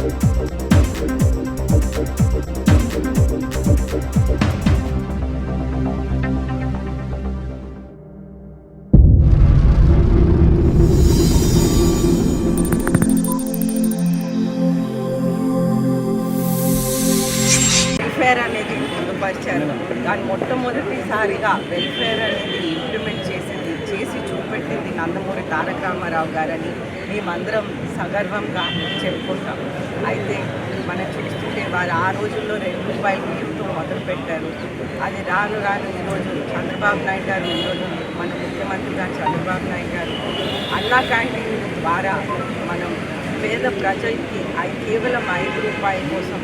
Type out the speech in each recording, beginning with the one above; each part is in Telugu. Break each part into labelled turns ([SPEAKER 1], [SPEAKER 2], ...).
[SPEAKER 1] వెల్ఫేర్ అనేది పొందుపరిచారు. దాని మొట్టమొదటిసారిగా వెల్ఫేర్ అనేది ఇంప్లిమెంట్ చేసి చూపెట్టింది నందమూరి తారక రామారావు గారని మేమందరం సగర్వంగా చెప్పుకుంటాం. అయితే మనం చూస్తుంటే వారు ఆ రోజుల్లో ₹2 బియ్యంతో మొదలుపెట్టారు. అది రాను రాను ఈరోజు చంద్రబాబు నాయుడు గారు, ఈరోజు మన ముఖ్యమంత్రి గారు చంద్రబాబు నాయుడు గారు అన్నా క్యాంటీన్ ద్వారా మనం పేద ప్రజలకి కేవలం ₹5 కోసం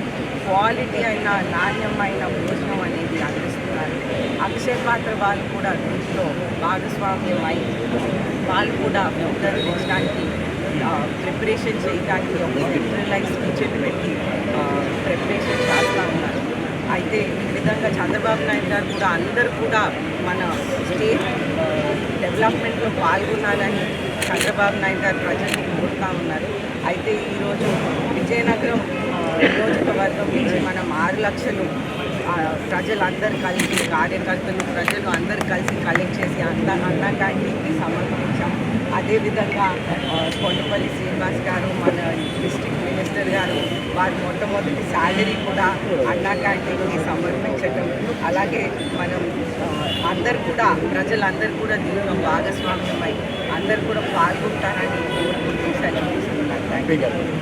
[SPEAKER 1] క్వాలిటీ అయిన నాణ్యమైన భోజనం అనేది అందిస్తున్నారు. అక్షయ పాత్ర వాళ్ళు కూడా దీంట్లో భాగస్వామ్యం అయి వాళ్ళు కూడా పిల్లల భోజనానికి ప్రిపరేషన్ చేయడానికి ఒక సెంట్రలైజ్ కిచెన్ పెట్టి ప్రిపరేషన్ చేస్తూ ఉన్నారు. అయితే ఈ విధంగా చంద్రబాబు నాయుడు గారు కూడా అందరూ కూడా మన స్టేట్ డెవలప్మెంట్లో పాల్గొనాలని చంద్రబాబు నాయుడు గారు ప్రజల్ని కోరుతూ ఉన్నారు. అయితే ఈరోజు విజయనగరం నియోజకవర్గం నుంచి మనం 6 లక్షలు ప్రజలందరూ కలిసి కార్యకర్తలు ప్రజలు అందరూ కలిసి కలెక్ట్ చేసి అన్నా క్యాంటీన్కి సమర్పించాం. అదేవిధంగా కొండపల్లి శ్రీనివాస్ గారు మన డిస్ట్రిక్ట్ మినిస్టర్ గారు వారి మొట్టమొదటి శాలరీ కూడా అన్నా క్యాంటీన్కి సమర్పించడం, అలాగే మనం అందరు కూడా ప్రజలందరూ కూడా దీంట్లో భాగస్వామ్యమై అందరు కూడా పాల్గొంటారని కోరుకుంటూ సెలవు తీసుకున్నాను. Thank you.